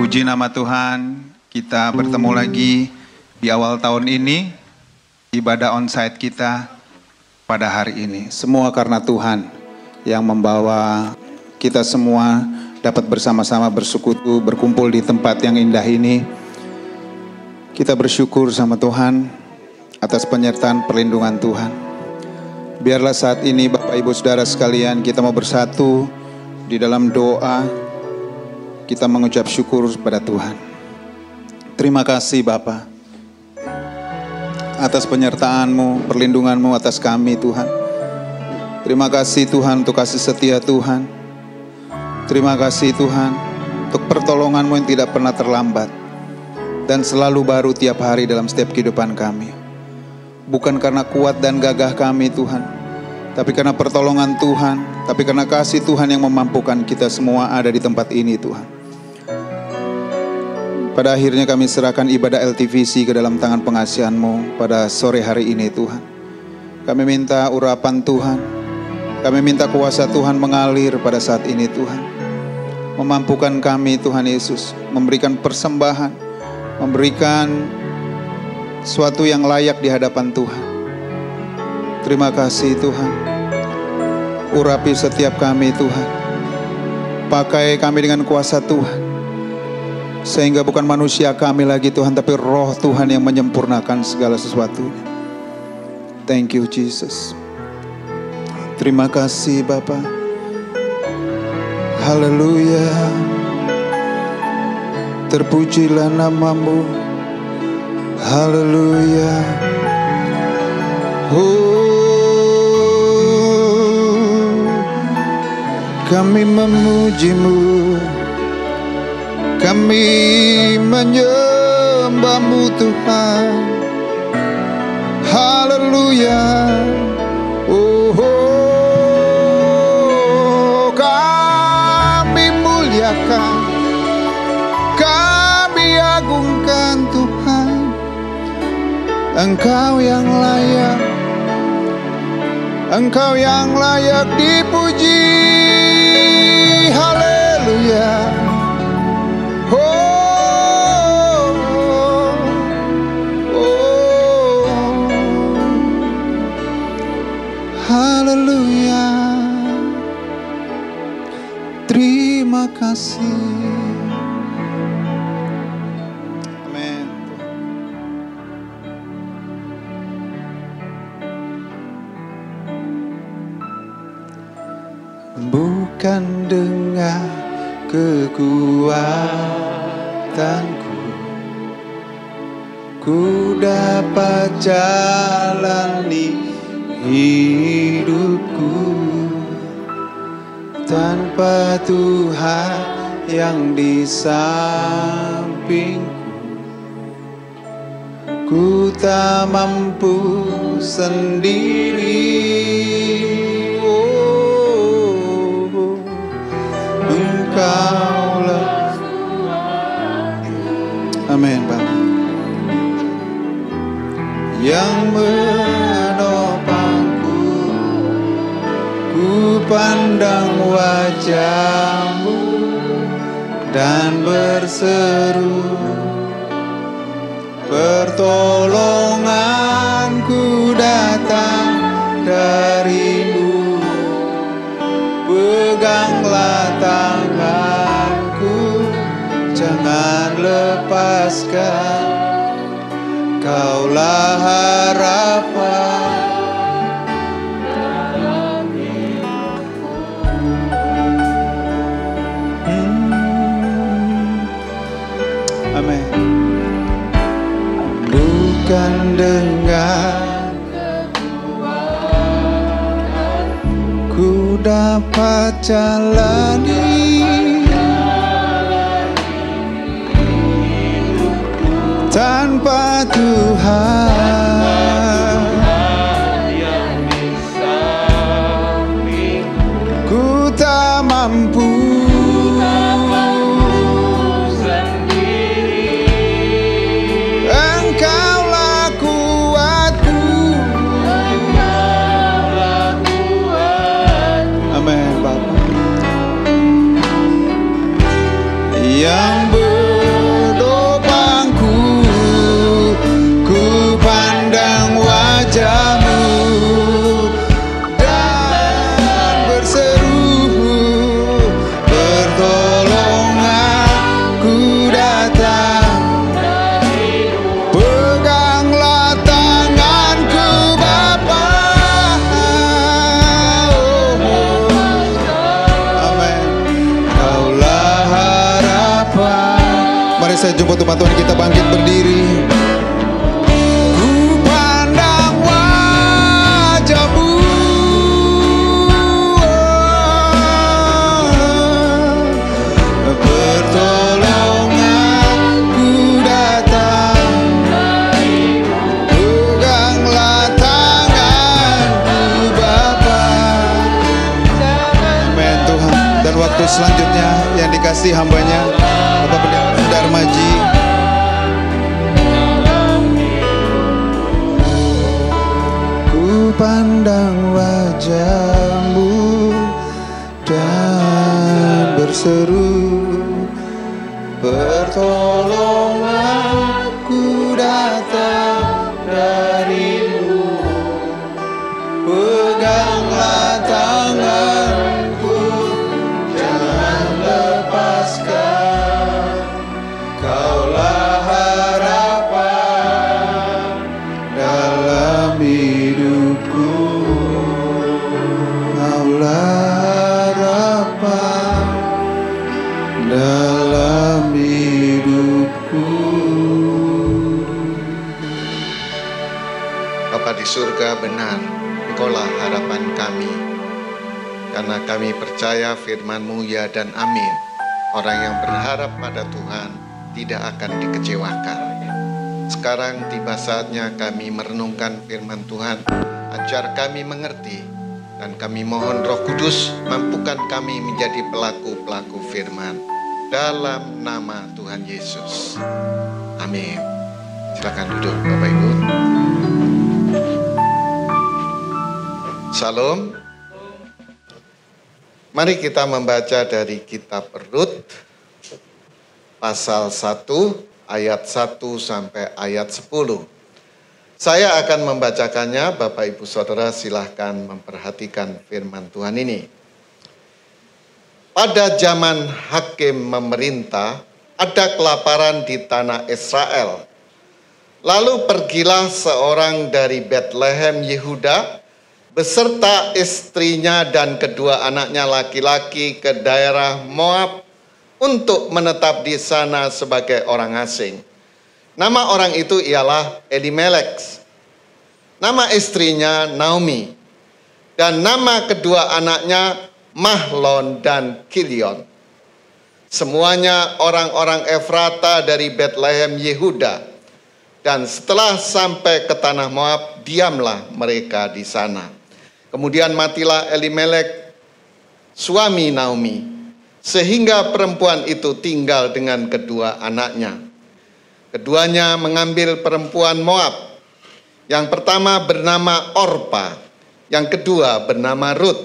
Puji nama Tuhan, kita bertemu lagi di awal tahun ini, ibadah onsite kita pada hari ini. Semua karena Tuhan yang membawa kita semua dapat bersama-sama bersekutu, berkumpul di tempat yang indah ini. Kita bersyukur sama Tuhan atas penyertaan perlindungan Tuhan. Biarlah saat ini Bapak Ibu Saudara sekalian, kita mau bersatu di dalam doa. Kita mengucap syukur kepada Tuhan. Terima kasih Bapa atas penyertaan-Mu, perlindungan-Mu atas kami Tuhan. Terima kasih Tuhan untuk kasih setia Tuhan. Terima kasih Tuhan untuk pertolongan-Mu yang tidak pernah terlambat dan selalu baru tiap hari dalam setiap kehidupan kami. Bukan karena kuat dan gagah kami Tuhan, tapi karena pertolongan Tuhan, tapi karena kasih Tuhan yang memampukan kita semua ada di tempat ini Tuhan. Pada akhirnya kami serahkan ibadah LTVC ke dalam tangan pengasihan-Mu pada sore hari ini Tuhan. Kami minta urapan Tuhan, kami minta kuasa Tuhan mengalir pada saat ini Tuhan. Memampukan kami Tuhan Yesus, memberikan persembahan, memberikan sesuatu yang layak di hadapan Tuhan. Terima kasih Tuhan. Urapi setiap kami Tuhan. Pakai kami dengan kuasa Tuhan. Sehingga bukan manusia kami lagi Tuhan, tapi roh Tuhan yang menyempurnakan segala sesuatunya. Thank you Jesus. Terima kasih Bapa. Haleluya. Terpujilah nama-Mu. Haleluya. Kami memuji-Mu, kami menyembah-Mu Tuhan. Haleluya. Kami muliakan, kami agungkan Tuhan. Engkau yang layak, Engkau yang layak dipuji. Haleluya. Haleluya. Terima kasih. Amin. Bukan dengan kekuatanku ku dapat jalani hidupku, tanpa Tuhan yang di sampingku, ku tak mampu sendiri. Engkaulah. Amin Bapa. Yang menopangku, ku pandang wajah-Mu dan berseru, pertolonganku datang dari-Mu. Peganglah tanganku, jangan lepaskan, Kaulah harapan dalam hidupku. Amin. Bukan dengan ku dapat jalani tanpa Tuhan yang di sampingku, ku tak mampu sendiri. Engkaulah kuatku. Amin Bapa. Yang saya jemput umat Tuhan kita bangkit berdiri. Ku pandang wajah-Mu, pertolongan-Ku datang. Peganglah tangan-Ku Bapa. Amin Tuhan. Dan waktu selanjutnya yang dikasih hamba-Nya Bapak Pendeta Darmaji. Ku pandang wajah-Mu dan berseru, pertolonganku datang dari-Mu. Peganglah tanganku, jangan lepaskan. Kaulah harapan dalam hidupku. Kaulah harapan dalam hidupku. Bapa di surga, benar, Engkaulah harapan kami. Karena kami percaya firman-Mu ya dan amin. Orang yang berharap pada Tuhan tidak akan dikecewakan. Sekarang tiba saatnya kami merenungkan firman Tuhan. Ajar kami mengerti. Dan kami mohon Roh Kudus mampukan kami menjadi pelaku-pelaku firman. Dalam nama Tuhan Yesus. Amin. Silakan duduk Bapak Ibu. Salam. Mari kita membaca dari kitab Rut pasal 1 ayat 1 sampai ayat 10. Saya akan membacakannya, Bapak Ibu Saudara silahkan memperhatikan firman Tuhan ini. Pada zaman hakim memerintah, ada kelaparan di tanah Israel. Lalu pergilah seorang dari Bethlehem Yehuda beserta istrinya dan kedua anaknya laki-laki ke daerah Moab untuk menetap di sana sebagai orang asing. Nama orang itu ialah Elimelek. Nama istrinya Naomi. Dan nama kedua anaknya Mahlon dan Kilion. Semuanya orang-orang Efrata dari Bethlehem Yehuda. Dan setelah sampai ke tanah Moab, diamlah mereka di sana. Kemudian matilah Elimelek, suami Naomi, sehingga perempuan itu tinggal dengan kedua anaknya. Keduanya mengambil perempuan Moab. Yang pertama bernama Orpa, yang kedua bernama Rut.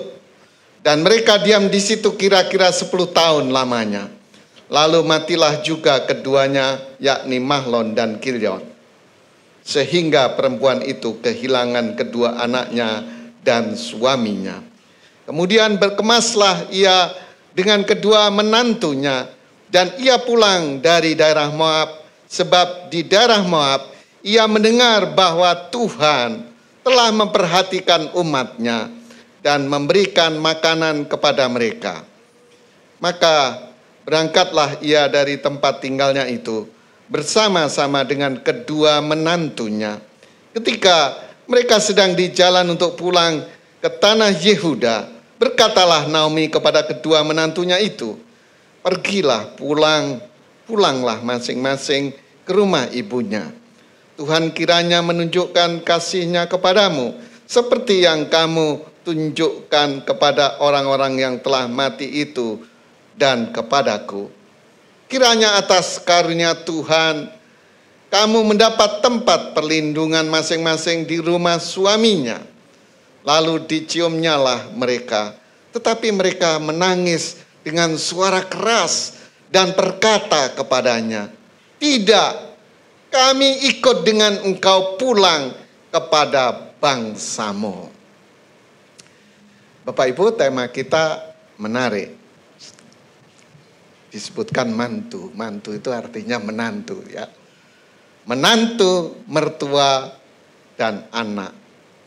Dan mereka diam di situ kira-kira 10 tahun lamanya. Lalu matilah juga keduanya, yakni Mahlon dan Kilion. Sehingga perempuan itu kehilangan kedua anaknya dan suaminya. Kemudian berkemaslah ia dengan kedua menantunya, dan ia pulang dari daerah Moab, sebab di daerah Moab ia mendengar bahwa Tuhan telah memperhatikan umatnya dan memberikan makanan kepada mereka. Maka berangkatlah ia dari tempat tinggalnya itu bersama-sama dengan kedua menantunya. Ketika mereka sedang di jalan untuk pulang ke tanah Yehuda, berkatalah Naomi kepada kedua menantunya itu, pergilah pulanglah masing-masing ke rumah ibunya. Tuhan kiranya menunjukkan kasih-Nya kepadamu, seperti yang kamu tunjukkan kepada orang-orang yang telah mati itu dan kepadaku. Kiranya atas karunia Tuhan, kamu mendapat tempat perlindungan masing-masing di rumah suaminya. Lalu diciumnyalah mereka, tetapi mereka menangis dengan suara keras dan berkata kepadanya, "Tidak, kami ikut dengan engkau pulang kepada bangsamu." Bapak Ibu, tema kita menarik. Disebutkan mantu. Mantu itu artinya menantu ya. Menantu, mertua, dan anak.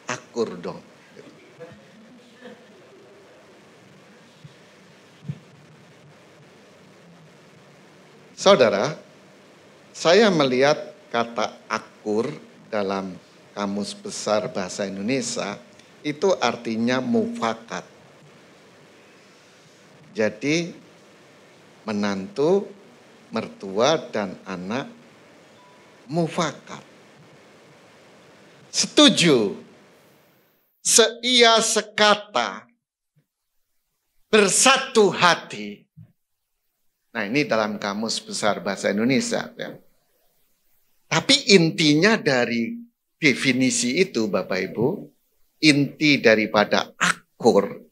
Akur dong. Saudara, Saya melihat kata akur dalam Kamus Besar Bahasa Indonesia itu artinya mufakat. Jadi menantu, mertua, dan anak mufakat. Setuju, seia sekata, bersatu hati. Nah, ini dalam Kamus Besar Bahasa Indonesia. Ya. Tapi intinya dari definisi itu, Bapak Ibu, inti daripada akur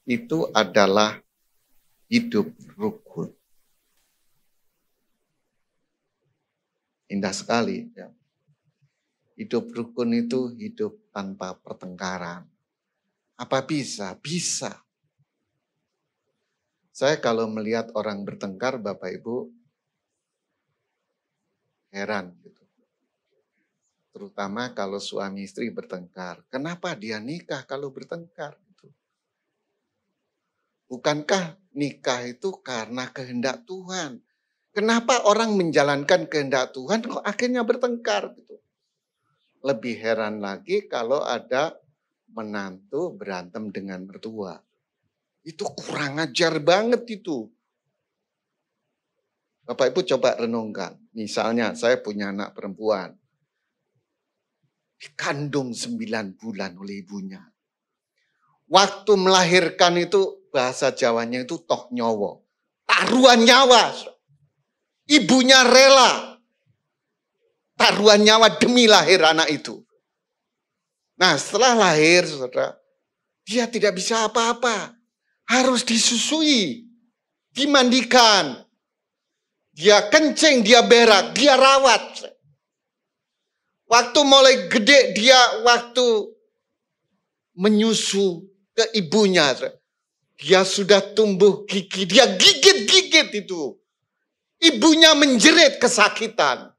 itu adalah hidup rukun. Indah sekali. Ya. Hidup rukun itu hidup tanpa pertengkaran. Apa bisa? Bisa. Saya kalau melihat orang bertengkar, Bapak Ibu, heran gitu. Terutama kalau suami istri bertengkar. Kenapa dia nikah kalau bertengkar? Gitu. Bukankah nikah itu karena kehendak Tuhan? Kenapa orang menjalankan kehendak Tuhan kok akhirnya bertengkar? Gitu. Lebih heran lagi kalau ada menantu berantem dengan mertua. Itu kurang ajar banget itu. Bapak Ibu coba renungkan. Misalnya saya punya anak perempuan. Dikandung 9 bulan oleh ibunya. Waktu melahirkan itu bahasa Jawanya itu toh nyowo. Taruhan nyawa. Ibunya rela. Taruhan nyawa demi lahir anak itu. Nah setelah lahir saudara. Dia tidak bisa apa-apa. Harus disusui, dimandikan. Dia kencing, dia berak, dia rawat. Waktu mulai gede dia waktu menyusu ke ibunya. Dia sudah tumbuh gigi, dia gigit-gigit itu. Ibunya menjerit kesakitan.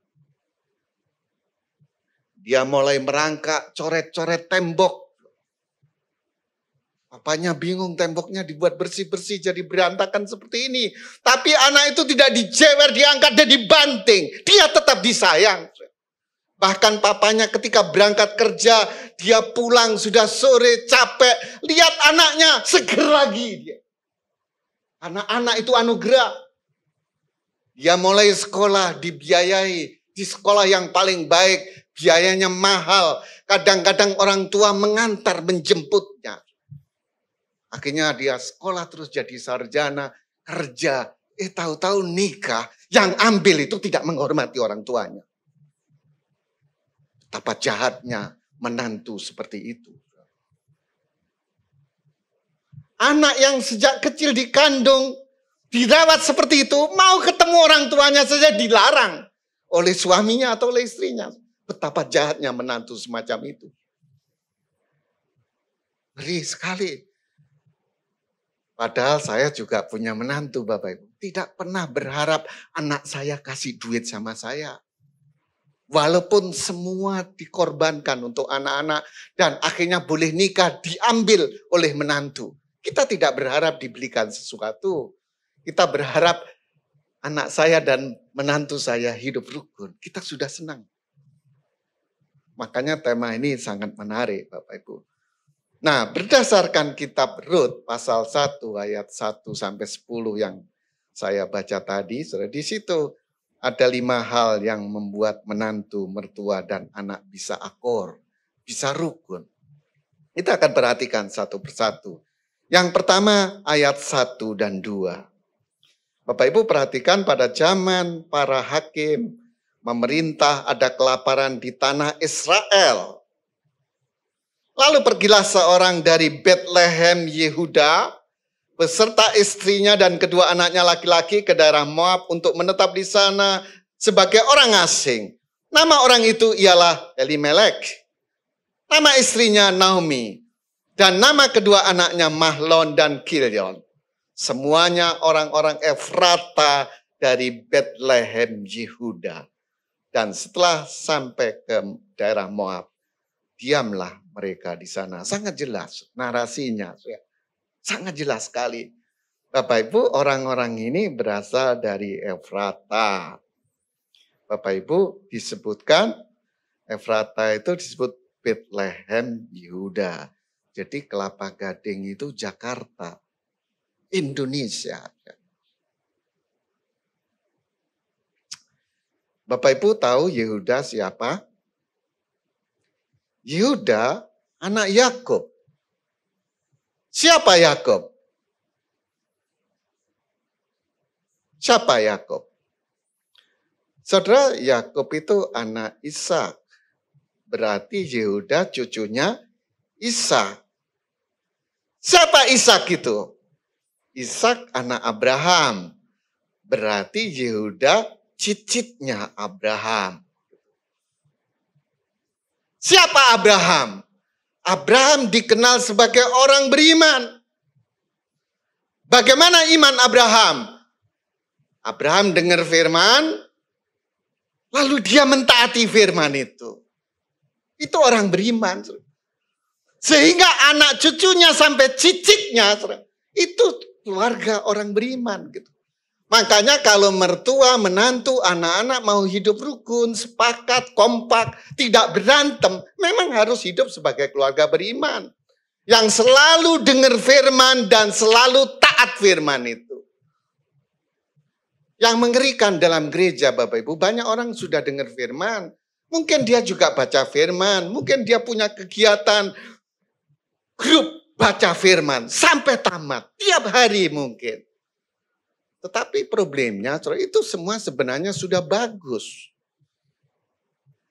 Dia mulai merangkak, coret-coret tembok. Papanya bingung, temboknya dibuat bersih-bersih jadi berantakan seperti ini. Tapi anak itu tidak dijewer, diangkat dan dibanting. Dia tetap disayang. Bahkan papanya ketika berangkat kerja, dia pulang sudah sore, capek. Lihat anaknya, seger lagi dia. Anak-anak itu anugerah. Dia mulai sekolah, dibiayai. Di sekolah yang paling baik, biayanya mahal. Kadang-kadang orang tua mengantar, menjemputnya. Akhirnya dia sekolah terus jadi sarjana, kerja. Tahu-tahu nikah, yang ambil itu tidak menghormati orang tuanya. Betapa jahatnya menantu seperti itu. Anak yang sejak kecil dikandung, dirawat seperti itu, mau ketemu orang tuanya saja dilarang oleh suaminya atau oleh istrinya. Betapa jahatnya menantu semacam itu. Ngeri sekali. Padahal saya juga punya menantu Bapak Ibu. Tidak pernah berharap anak saya kasih duit sama saya. Walaupun semua dikorbankan untuk anak-anak. Dan akhirnya boleh nikah diambil oleh menantu. Kita tidak berharap dibelikan sesuatu. Kita berharap anak saya dan menantu saya hidup rukun. Kita sudah senang. Makanya tema ini sangat menarik Bapak Ibu. Nah, berdasarkan kitab Rut pasal 1 ayat 1 sampai 10 yang saya baca tadi, di situ ada 5 hal yang membuat menantu, mertua, dan anak bisa akur, bisa rukun. Kita akan perhatikan satu persatu. Yang pertama ayat 1 dan 2. Bapak Ibu perhatikan pada zaman para hakim memerintah ada kelaparan di tanah Israel. Lalu pergilah seorang dari Bethlehem Yehuda beserta istrinya dan kedua anaknya laki-laki ke daerah Moab untuk menetap di sana sebagai orang asing. Nama orang itu ialah Elimelek. Nama istrinya Naomi. Dan nama kedua anaknya Mahlon dan Kilion. Semuanya orang-orang Efrata dari Bethlehem Yehuda. Dan setelah sampai ke daerah Moab, diamlah mereka di sana. Sangat jelas narasinya. Sangat jelas sekali. Bapak Ibu, orang-orang ini berasal dari Efrata. Bapak Ibu disebutkan Efrata itu disebut Bethlehem Yehuda. Jadi Kelapa Gading itu Jakarta, Indonesia. Bapak Ibu tahu Yehuda siapa? Yehuda anak Yakub. Siapa Yakub? Siapa Yakub? Saudara, Yakub itu anak Ishak. Berarti Yehuda cucunya Ishak. Siapa Ishak itu? Ishak anak Abraham. Berarti Yehuda cicitnya Abraham. Siapa Abraham? Abraham dikenal sebagai orang beriman. Bagaimana iman Abraham? Abraham dengar firman, lalu dia mentaati firman itu. Itu orang beriman. Sehingga anak cucunya sampai cicitnya, itu keluarga orang beriman. Gitu. Makanya kalau mertua, menantu, anak-anak mau hidup rukun, sepakat, kompak, tidak berantem, memang harus hidup sebagai keluarga beriman. Yang selalu dengar firman dan selalu taat firman itu. Yang mengerikan dalam gereja Bapak Ibu, banyak orang sudah dengar firman. Mungkin dia juga baca firman, mungkin dia punya kegiatan grup baca firman sampai tamat, tiap hari mungkin. Tetapi problemnya itu semua sebenarnya sudah bagus.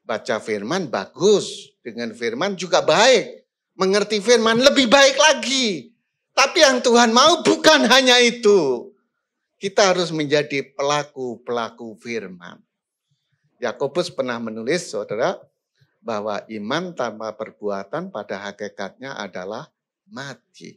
Baca firman bagus, dengan firman juga baik. Mengerti firman lebih baik lagi. Tapi yang Tuhan mau bukan hanya itu. Kita harus menjadi pelaku-pelaku firman. Yakobus pernah menulis, saudara, bahwa iman tanpa perbuatan pada hakikatnya adalah mati.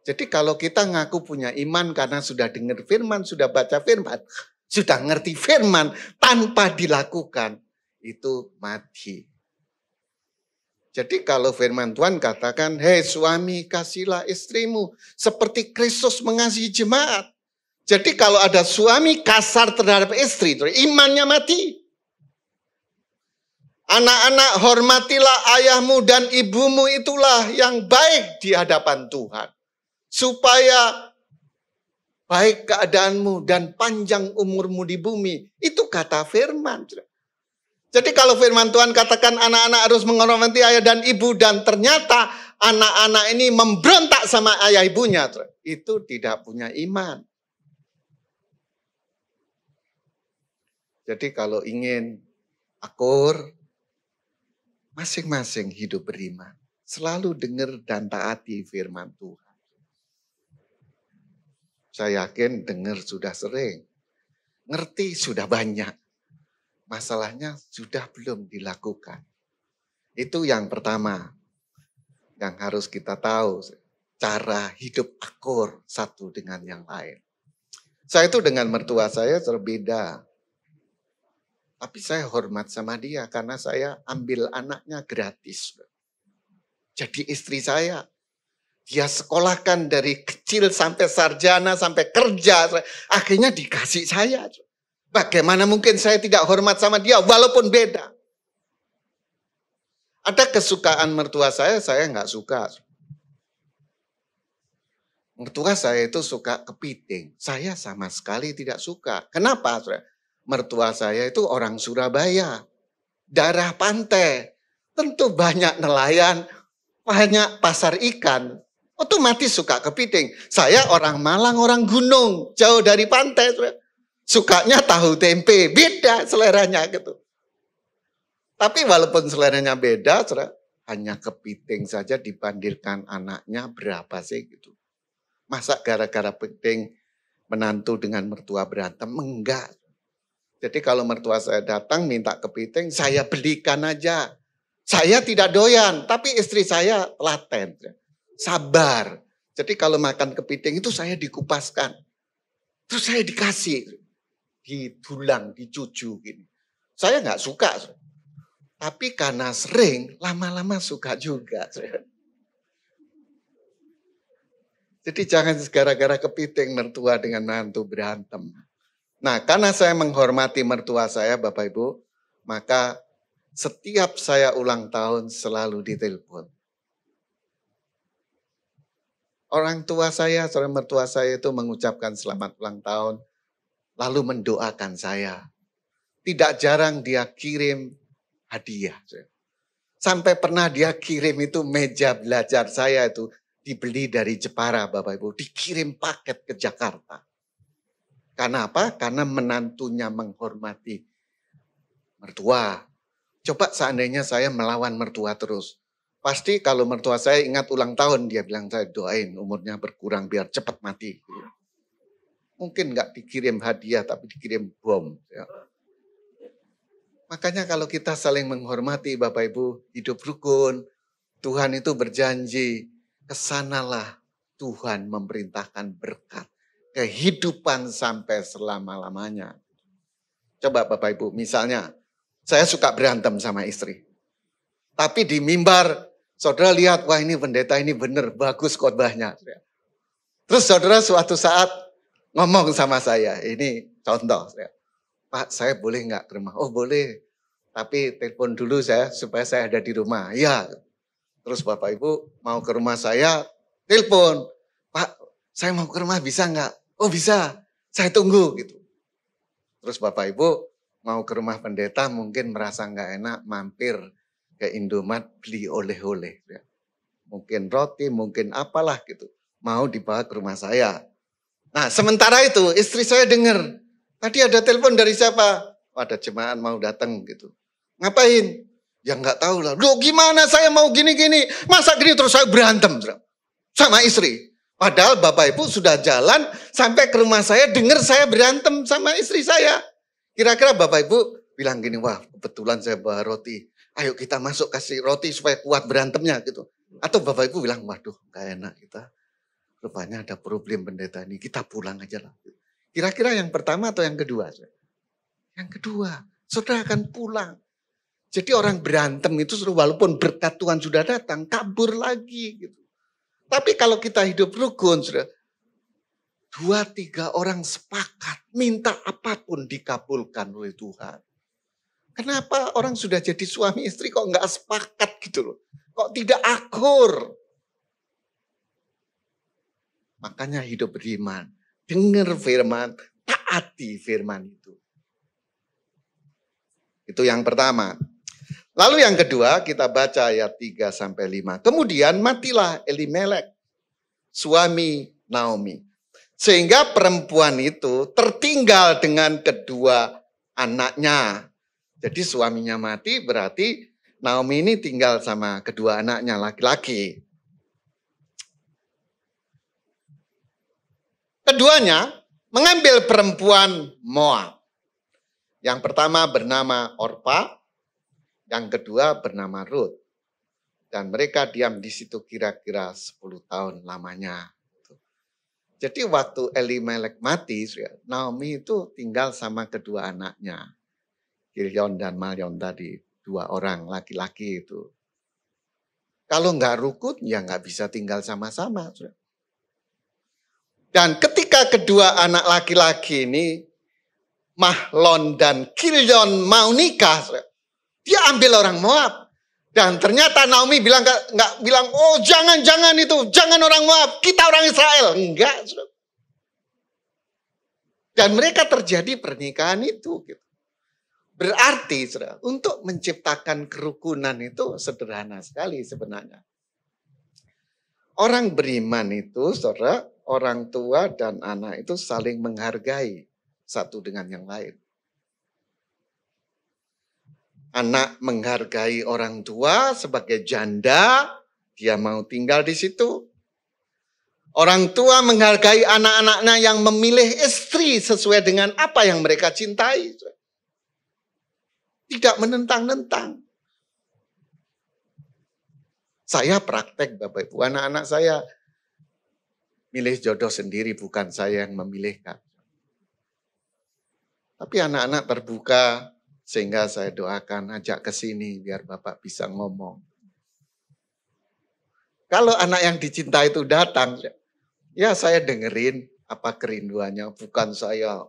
Jadi kalau kita ngaku punya iman karena sudah dengar firman, sudah baca firman, sudah ngerti firman, tanpa dilakukan, itu mati. Jadi kalau firman Tuhan katakan, hei suami kasihlah istrimu seperti Kristus mengasihi jemaat. Jadi kalau ada suami kasar terhadap istri, imannya mati. Anak-anak hormatilah ayahmu dan ibumu, itulah yang baik di hadapan Tuhan. Supaya baik keadaanmu dan panjang umurmu di bumi. Itu kata firman. Jadi kalau firman Tuhan katakan anak-anak harus menghormati ayah dan ibu, dan ternyata anak-anak ini memberontak sama ayah ibunya, itu tidak punya iman. Jadi kalau ingin akur, masing-masing hidup beriman. Selalu dengar dan taati firman Tuhan. Saya yakin dengar sudah sering. Ngerti sudah banyak. Masalahnya sudah belum dilakukan. Itu yang pertama. Yang harus kita tahu. Cara hidup akur satu dengan yang lain. Saya itu dengan mertua saya berbeda. Tapi saya hormat sama dia karena saya ambil anaknya gratis. Jadi istri saya. Dia sekolahkan dari kecil sampai sarjana, sampai kerja. Akhirnya dikasih saya. Bagaimana mungkin saya tidak hormat sama dia walaupun beda. Ada kesukaan mertua saya nggak suka. Mertua saya itu suka kepiting. Saya sama sekali tidak suka. Kenapa? Mertua saya itu orang Surabaya. Daerah pantai. Tentu banyak nelayan, banyak pasar ikan. Otomatis suka kepiting. Saya orang Malang, orang gunung. Jauh dari pantai. Sukanya tahu tempe. Beda seleranya gitu. Tapi walaupun seleranya beda, hanya kepiting saja dibandingkan anaknya berapa sih gitu. Masa gara-gara kepiting menantu dengan mertua berantem? Enggak. Jadi kalau mertua saya datang minta kepiting, saya belikan aja. Saya tidak doyan, tapi istri saya telaten. Sabar. Jadi kalau makan kepiting itu saya dikupaskan. Terus saya dikasih. Didulang, dicucu gini. Saya nggak suka. Tapi karena sering, lama-lama suka juga. Jadi jangan gara-gara kepiting mertua dengan mantu berantem. Nah, karena saya menghormati mertua saya, Bapak Ibu, maka setiap saya ulang tahun selalu ditelepon. Orang tua saya, saudara mertua saya itu mengucapkan selamat ulang tahun, lalu mendoakan saya. Tidak jarang dia kirim hadiah. Sampai pernah dia kirim itu meja belajar saya itu dibeli dari Jepara, Bapak Ibu. Dikirim paket ke Jakarta. Karena apa? Karena menantunya menghormati mertua. Coba seandainya saya melawan mertua terus. Pasti kalau mertua saya ingat ulang tahun, dia bilang saya doain umurnya berkurang biar cepat mati. Mungkin nggak dikirim hadiah tapi dikirim bom. Ya. Makanya kalau kita saling menghormati Bapak Ibu, hidup rukun, Tuhan itu berjanji, kesanalah Tuhan memerintahkan berkat. Kehidupan sampai selama-lamanya. Coba Bapak Ibu, misalnya saya suka berantem sama istri. Tapi di mimbar, saudara lihat, wah ini pendeta ini benar, bagus khotbahnya. Terus saudara suatu saat ngomong sama saya, ini contoh. Pak, saya boleh nggak ke rumah? Oh boleh, tapi telepon dulu saya supaya saya ada di rumah. Ya. Terus Bapak Ibu mau ke rumah saya, telepon. Pak, saya mau ke rumah bisa nggak? Oh bisa, saya tunggu gitu. Terus Bapak Ibu mau ke rumah pendeta mungkin merasa nggak enak mampir ke Indomaret beli oleh-oleh. Ya. Mungkin roti, mungkin apalah gitu. Mau dibawa ke rumah saya. Nah sementara itu istri saya dengar. Tadi ada telepon dari siapa? Oh, ada jemaat mau datang gitu. Ngapain? Ya nggak tahu lah. Loh gimana saya mau gini-gini. Masa gini terus saya berantem sama istri. Padahal Bapak Ibu sudah jalan sampai ke rumah saya dengar saya berantem sama istri saya. Kira-kira Bapak Ibu bilang gini, wah kebetulan saya bawa roti. Ayo kita masuk kasih roti supaya kuat berantemnya gitu. Atau Bapak Ibu bilang, waduh gak enak kita. Rupanya ada problem pendeta ini, kita pulang aja lah. Kira-kira yang pertama atau yang kedua? Yang kedua, saudara akan pulang. Jadi orang berantem itu walaupun berkat Tuhan sudah datang, kabur lagi gitu. Tapi kalau kita hidup rukun, saudara, 2-3 orang sepakat, minta apapun dikabulkan oleh Tuhan. Kenapa orang sudah jadi suami istri kok nggak sepakat gitu loh? Kok tidak akur? Makanya hidup beriman, dengar firman, taati firman itu. Itu yang pertama. Lalu yang kedua kita baca ayat 3-5. Kemudian matilah Elimelek, suami Naomi. Sehingga perempuan itu tertinggal dengan kedua anaknya. Jadi suaminya mati berarti Naomi ini tinggal sama kedua anaknya laki-laki. Keduanya mengambil perempuan Moab. Yang pertama bernama Orpa, yang kedua bernama Ruth. Dan mereka diam di situ kira-kira 10 tahun lamanya. Jadi waktu Elimelek mati, Naomi itu tinggal sama kedua anaknya. Kilion dan Malyon tadi, 2 orang laki-laki itu. Kalau nggak rukun, ya nggak bisa tinggal sama-sama. Dan ketika kedua anak laki-laki ini, Mahlon dan Kilion mau nikah, dia ambil orang Moab. Dan ternyata Naomi nggak bilang, oh jangan itu, jangan orang Moab, kita orang Israel. Enggak. Dan mereka terjadi pernikahan itu. Gitu. Berarti untuk menciptakan kerukunan itu sederhana sekali sebenarnya. Orang beriman itu, saudara, orang tua dan anak itu saling menghargai satu dengan yang lain. Anak menghargai orang tua sebagai janda, dia mau tinggal di situ. Orang tua menghargai anak-anaknya yang memilih istri sesuai dengan apa yang mereka cintai. Tidak menentang-nentang. Saya praktek Bapak Ibu, anak-anak saya milih jodoh sendiri, bukan saya yang memilihkan. Tapi anak-anak terbuka, sehingga saya doakan ajak ke sini biar Bapak bisa ngomong. Kalau anak yang dicinta itu datang, ya saya dengerin apa kerinduannya, bukan saya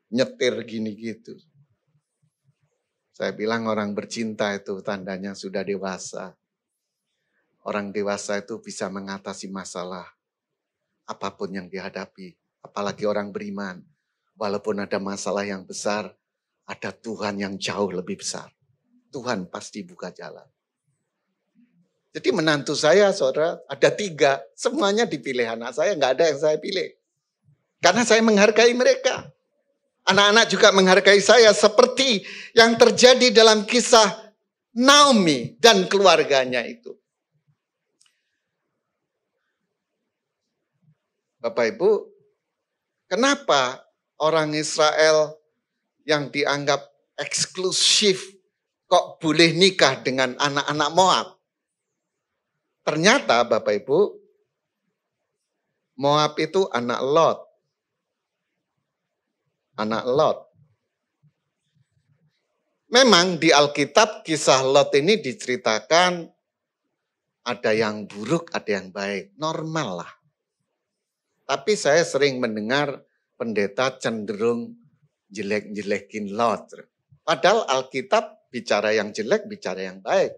nyetir gini gitu. Saya bilang orang bercinta itu tandanya sudah dewasa. Orang dewasa itu bisa mengatasi masalah apapun yang dihadapi. Apalagi orang beriman. Walaupun ada masalah yang besar, ada Tuhan yang jauh lebih besar. Tuhan pasti buka jalan. Jadi menantu saya, saudara, ada 3. Semuanya dipilih anak saya, nggak ada yang saya pilih. Karena saya menghargai mereka. Anak-anak juga menghargai saya seperti yang terjadi dalam kisah Naomi dan keluarganya itu. Bapak Ibu, kenapa orang Israel yang dianggap eksklusif kok boleh nikah dengan anak-anak Moab? Ternyata Bapak Ibu, Moab itu anak Lot. Anak Lot. Memang di Alkitab kisah Lot ini diceritakan ada yang buruk, ada yang baik. Normal lah. Tapi saya sering mendengar pendeta cenderung jelek-jelekin Lot. Padahal Alkitab bicara yang jelek, bicara yang baik.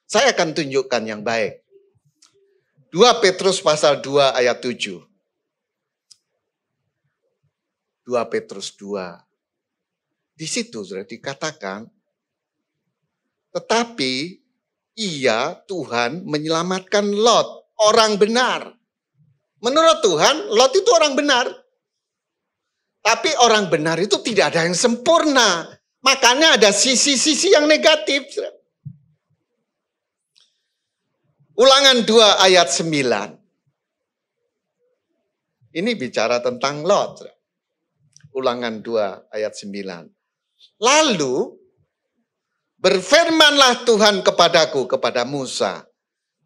Saya akan tunjukkan yang baik. 2 Petrus pasal 2 ayat 7. 2 Petrus 2. Di situ sudah dikatakan, tetapi ia Tuhan menyelamatkan Lot, orang benar. Menurut Tuhan, Lot itu orang benar. Tapi orang benar itu tidak ada yang sempurna. Makanya ada sisi-sisi yang negatif. Ulangan 2 ayat 9. Ini bicara tentang Lot. Ulangan 2 ayat 9. Lalu berfirmanlah Tuhan kepadaku, kepada Musa.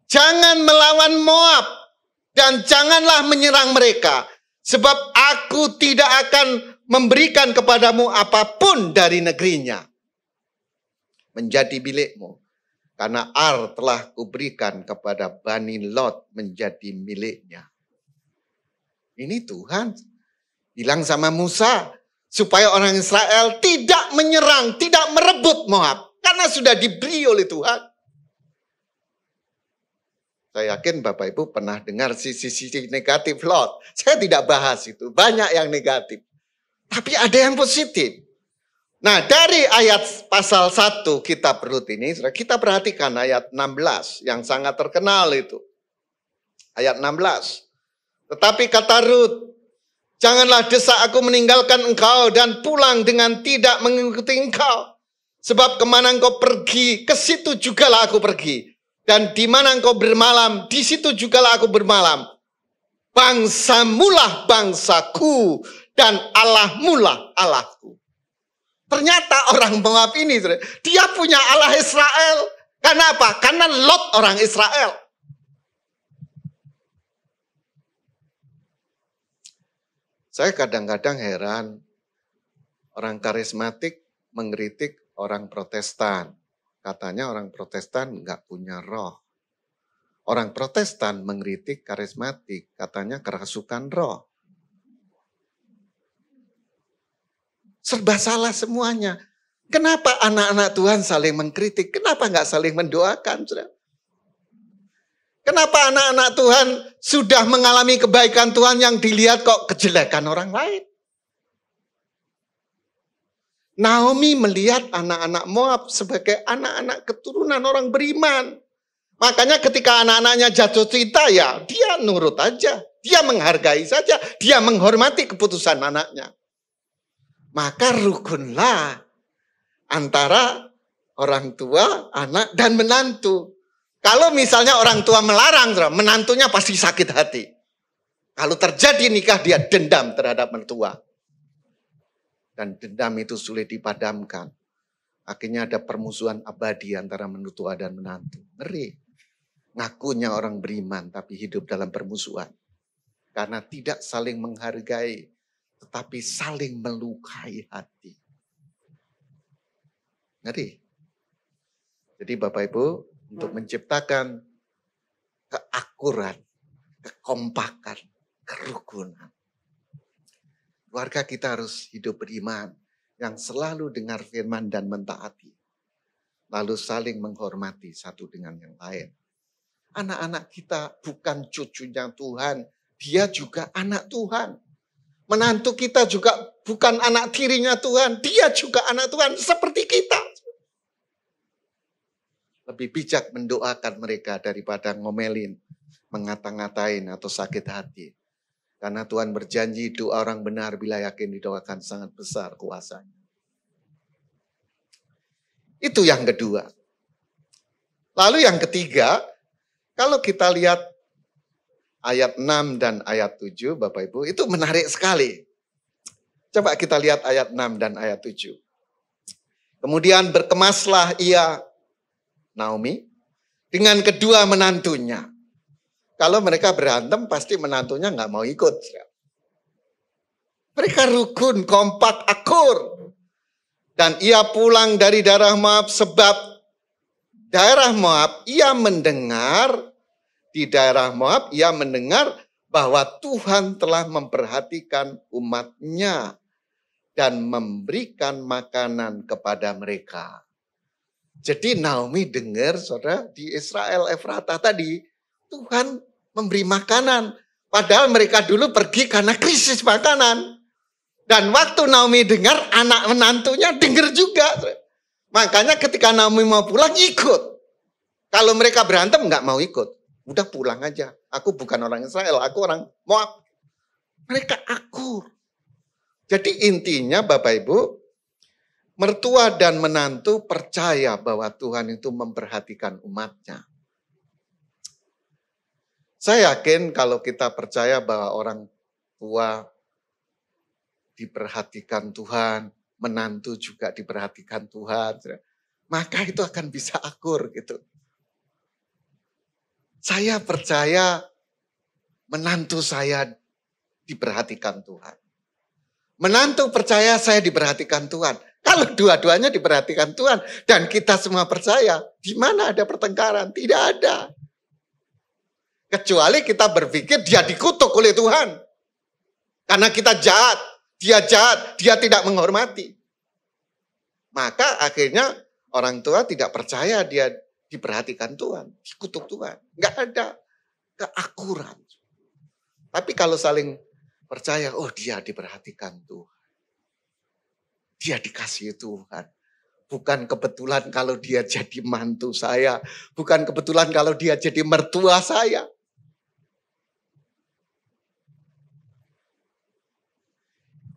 Jangan melawan Moab dan janganlah menyerang mereka. Sebab aku tidak akan memberikan kepadamu apapun dari negerinya. Menjadi milikmu. Karena Ar telah kuberikan kepada Bani Lot menjadi miliknya. Ini Tuhan bilang sama Musa, supaya orang Israel tidak menyerang, tidak merebut Moab. Karena sudah diberi oleh Tuhan. Saya yakin Bapak Ibu pernah dengar sisi-sisi negatif Lot. Saya tidak bahas itu, banyak yang negatif. Tapi ada yang positif. Nah, dari ayat pasal 1 kitab Rut ini, kita perhatikan ayat 16 yang sangat terkenal itu. Ayat 16. Tetapi kata Rut, janganlah desak aku meninggalkan engkau dan pulang dengan tidak mengikuti engkau. Sebab kemana engkau pergi, ke situ jugalah aku pergi. Dan di mana engkau bermalam, di situ jugalah aku bermalam. Bangsamulah bangsaku dan Allahmulah Allahku. Ternyata orang Moab ini, dia punya Allah Israel. Karena apa? Karena Lot orang Israel. Saya kadang-kadang heran, orang karismatik mengkritik orang Protestan. Katanya orang Protestan nggak punya roh. Orang Protestan mengkritik karismatik, katanya kerasukan roh. Serba salah semuanya. Kenapa anak-anak Tuhan saling mengkritik? Kenapa nggak saling mendoakan? Kenapa anak-anak Tuhan sudah mengalami kebaikan Tuhan yang dilihat kok kejelekan orang lain? Naomi melihat anak-anak Moab sebagai anak-anak keturunan orang beriman. Makanya ketika anak-anaknya jatuh cinta ya dia nurut aja. Dia menghargai saja. Dia menghormati keputusan anaknya. Maka rukunlah antara orang tua, anak, dan menantu. Kalau misalnya orang tua melarang, menantunya pasti sakit hati. Kalau terjadi nikah, dia dendam terhadap mertua. Dan dendam itu sulit dipadamkan. Akhirnya ada permusuhan abadi antara mertua dan menantu. Ngeri. Ngakunya orang beriman, tapi hidup dalam permusuhan. Karena tidak saling menghargai, tetapi saling melukai hati. Ngeri. Jadi Bapak Ibu, untuk menciptakan keakuran, kekompakan, kerukunan. Keluarga kita harus hidup beriman, yang selalu dengar firman dan mentaati. Lalu saling menghormati satu dengan yang lain. Anak-anak kita bukan cucunya Tuhan, dia juga anak Tuhan. Menantu kita juga bukan anak tirinya Tuhan, dia juga anak Tuhan seperti kita. Lebih bijak mendoakan mereka daripada ngomelin, mengata-ngatain atau sakit hati. Karena Tuhan berjanji doa orang benar bila yakin didoakan sangat besar kuasanya. Itu yang kedua. Lalu yang ketiga, kalau kita lihat ayat 6 dan ayat 7, Bapak Ibu, itu menarik sekali. Coba kita lihat ayat 6 dan ayat 7. Kemudian berkemaslah ia, Naomi, dengan kedua menantunya. Kalau mereka berantem, pasti menantunya nggak mau ikut. Mereka rukun, kompak, akur. Dan ia pulang dari daerah Moab sebab daerah Moab ia mendengar, di daerah Moab ia mendengar bahwa Tuhan telah memperhatikan umatnya dan memberikan makanan kepada mereka. Jadi Naomi dengar, saudara, di Israel Efrata tadi, Tuhan memberi makanan. Padahal mereka dulu pergi karena krisis makanan. Dan waktu Naomi dengar, anak menantunya dengar juga. Makanya ketika Naomi mau pulang, ikut. Kalau mereka berantem, nggak mau ikut. Udah pulang aja. Aku bukan orang Israel, aku orang Moab. Mereka akur. Jadi intinya Bapak Ibu, mertua dan menantu percaya bahwa Tuhan itu memperhatikan umatnya. Saya yakin kalau kita percaya bahwa orang tua diperhatikan Tuhan, menantu juga diperhatikan Tuhan, maka itu akan bisa akur gitu. Saya percaya menantu saya diperhatikan Tuhan. Menantu percaya saya diperhatikan Tuhan. Kalau dua-duanya diperhatikan Tuhan dan kita semua percaya, di mana ada pertengkaran? Tidak ada. Kecuali kita berpikir dia dikutuk oleh Tuhan. Karena kita jahat, dia tidak menghormati. Maka akhirnya orang tua tidak percaya dia diperhatikan Tuhan, dikutuk Tuhan. Enggak ada keakuran. Tapi kalau saling percaya, oh dia diperhatikan Tuhan. Dia dikasihi Tuhan. Bukan kebetulan kalau dia jadi mantu saya. Bukan kebetulan kalau dia jadi mertua saya.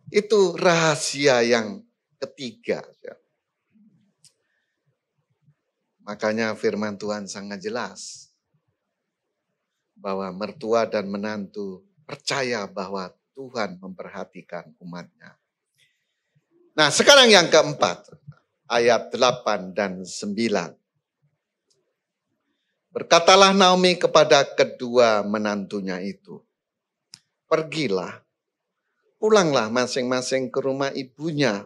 Itu rahasia yang ketiga. Makanya firman Tuhan sangat jelas. Bahwa mertua dan menantu percaya bahwa Tuhan memperhatikan umatnya. Nah sekarang yang keempat. Ayat 8 dan 9. Berkatalah Naomi kepada kedua menantunya itu. Pergilah. Pulanglah masing-masing ke rumah ibunya.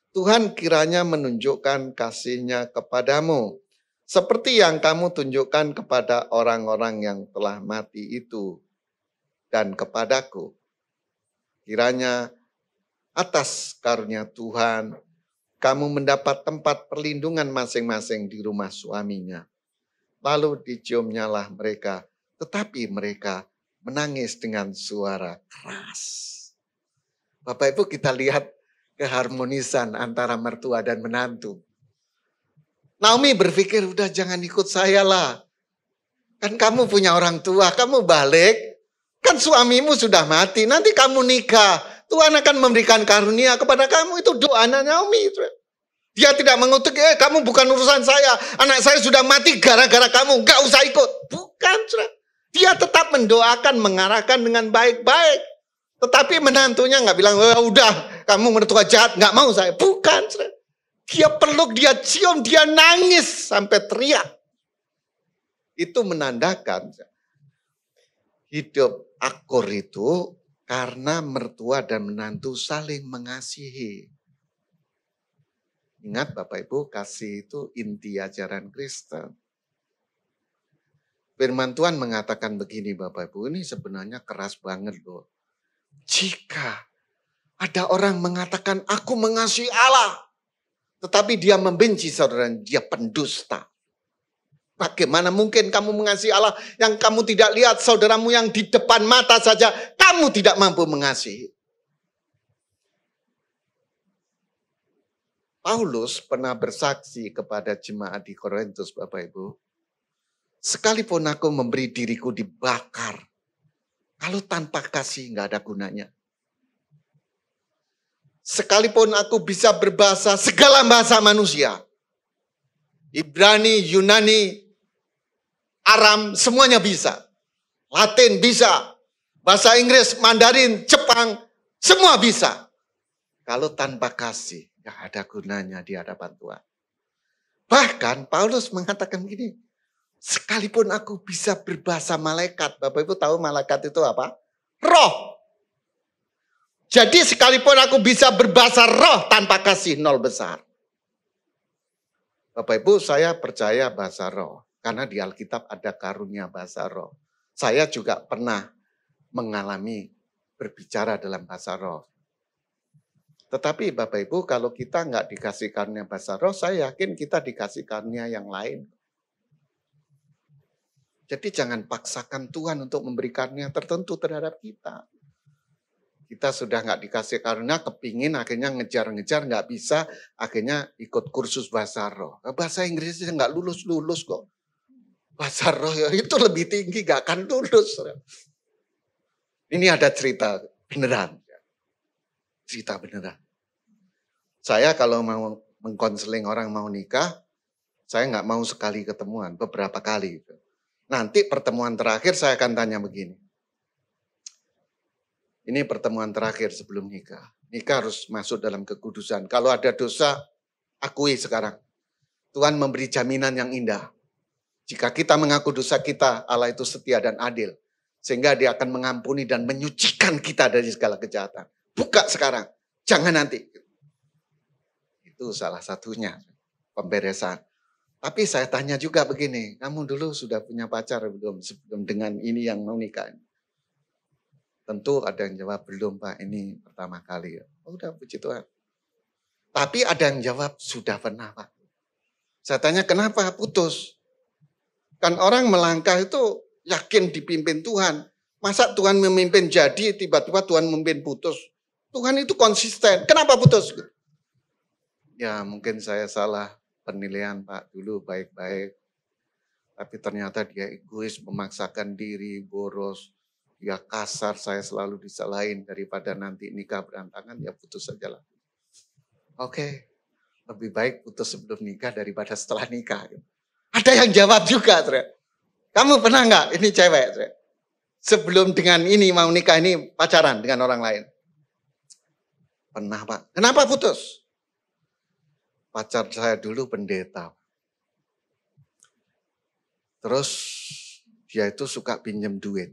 Tuhan kiranya menunjukkan kasih-Nya kepadamu. Seperti yang kamu tunjukkan kepada orang-orang yang telah mati itu. Dan kepadaku. Kiranya atas karunia Tuhan, kamu mendapat tempat perlindungan masing-masing di rumah suaminya. Lalu diciumnyalah mereka. Tetapi mereka menangis dengan suara keras. Bapak Ibu kita lihat keharmonisan antara mertua dan menantu. Naomi berpikir udah jangan ikut saya lah. Kan kamu punya orang tua, kamu balik. Kan suamimu sudah mati, nanti kamu nikah. Tuhan akan memberikan karunia kepada kamu, itu doanya Naomi. Dia tidak mengutuk, kamu bukan urusan saya. Anak saya sudah mati gara-gara kamu, gak usah ikut. Bukan, dia tetap mendoakan, mengarahkan dengan baik-baik. Tetapi menantunya nggak bilang, udah kamu mertua jahat, nggak mau saya. Bukan, dia peluk, dia cium, dia nangis sampai teriak. Itu menandakan hidup akur itu karena mertua dan menantu saling mengasihi. Ingat Bapak Ibu, kasih itu inti ajaran Kristen. Firman Tuhan mengatakan begini Bapak Ibu, ini sebenarnya keras banget loh. Jika Ada orang mengatakan, aku mengasihi Allah. Tetapi dia membenci saudara, dia pendusta. Bagaimana mungkin kamu mengasihi Allah yang kamu tidak lihat saudaramu yang di depan mata saja, kamu tidak mampu mengasihi. Paulus pernah bersaksi kepada jemaat di Korintus, Bapak Ibu. Sekalipun aku memberi diriku dibakar, kalau tanpa kasih nggak ada gunanya. Sekalipun aku bisa berbahasa segala bahasa manusia. Ibrani, Yunani, Aram, semuanya bisa. Latin bisa. Bahasa Inggris, Mandarin, Jepang, semua bisa. Kalau tanpa kasih, nggak ada gunanya di hadapan Tuhan. Bahkan Paulus mengatakan gini, sekalipun aku bisa berbahasa malaikat. Bapak Ibu tahu malaikat itu apa? Roh. Jadi sekalipun aku bisa berbahasa roh tanpa kasih, nol besar. Bapak Ibu, saya percaya bahasa roh. Karena di Alkitab ada karunia bahasa roh. Saya juga pernah mengalami berbicara dalam bahasa roh. Tetapi Bapak Ibu, kalau kita nggak dikasih karunia bahasa roh, saya yakin kita dikasih karunia yang lain. Jadi jangan paksakan Tuhan untuk memberi karunia tertentu terhadap kita. Kita sudah nggak dikasih karunia, kepingin akhirnya ngejar-ngejar, nggak bisa, akhirnya ikut kursus bahasa roh. Bahasa Inggrisnya nggak lulus-lulus kok. Bahasa roh itu lebih tinggi, nggak akan lulus. Ini ada cerita beneran. Cerita beneran. Saya kalau mau mengkonseling orang mau nikah, saya nggak mau sekali ketemuan, beberapa kali. Nanti pertemuan terakhir saya akan tanya begini. Ini pertemuan terakhir sebelum nikah. Nikah harus masuk dalam kekudusan. Kalau ada dosa, akui sekarang. Tuhan memberi jaminan yang indah. Jika kita mengaku dosa kita, Allah itu setia dan adil. Sehingga dia akan mengampuni dan menyucikan kita dari segala kejahatan. Buka sekarang, jangan nanti. Itu salah satunya, pemberesan. Tapi saya tanya juga begini, kamu dulu sudah punya pacar belum sebelum dengan ini yang mau nikah? Tentu ada yang jawab, belum Pak, ini pertama kali. Oh, udah, puji Tuhan. Tapi ada yang jawab, sudah pernah Pak. Saya tanya, kenapa putus? Kan orang melangkah itu yakin dipimpin Tuhan. Masa Tuhan memimpin jadi, tiba-tiba Tuhan memimpin putus? Tuhan itu konsisten, kenapa putus? Ya mungkin saya salah penilaian Pak, dulu baik-baik. Tapi ternyata dia egois, memaksakan diri, boros. Dia kasar, saya selalu disalahin daripada nanti nikah berantakan, ya putus saja lah. Oke, lebih baik putus sebelum nikah daripada setelah nikah. Ada yang jawab juga, kamu pernah nggak ini cewek, sebelum dengan ini mau nikah ini pacaran dengan orang lain? Pernah Pak. Kenapa putus? Pacar saya dulu pendeta. Terus dia itu suka pinjam duit.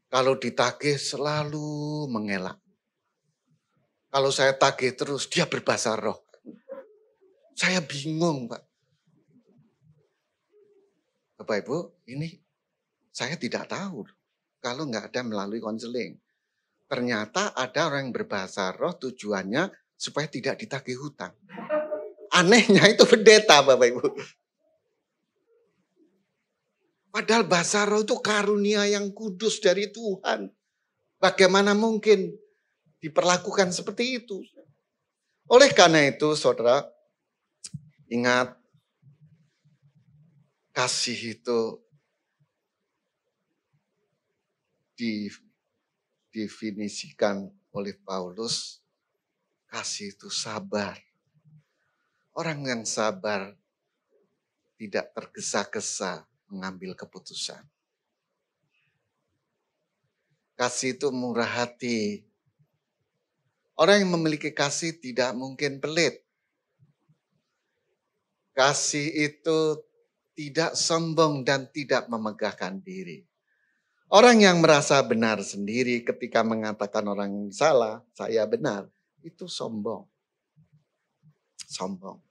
Kalau ditagih selalu mengelak. Kalau saya tagih terus, dia berbahasa roh. Saya bingung, Pak. Bapak Ibu, ini saya tidak tahu. Kalau nggak ada melalui konseling. Ternyata ada orang yang berbahasa roh tujuannya supaya tidak ditagih hutang. Anehnya itu pendeta, Bapak Ibu. Padahal bahasa roh itu karunia yang kudus dari Tuhan. Bagaimana mungkin diperlakukan seperti itu? Oleh karena itu, saudara, ingat, kasih itu didefinisikan oleh Paulus, kasih itu sabar. Orang yang sabar tidak tergesa-gesa mengambil keputusan. Kasih itu murah hati. Orang yang memiliki kasih tidak mungkin pelit. Kasih itu tidak sombong dan tidak memegahkan diri. Orang yang merasa benar sendiri ketika mengatakan orang salah, saya benar, itu sombong. Sombong.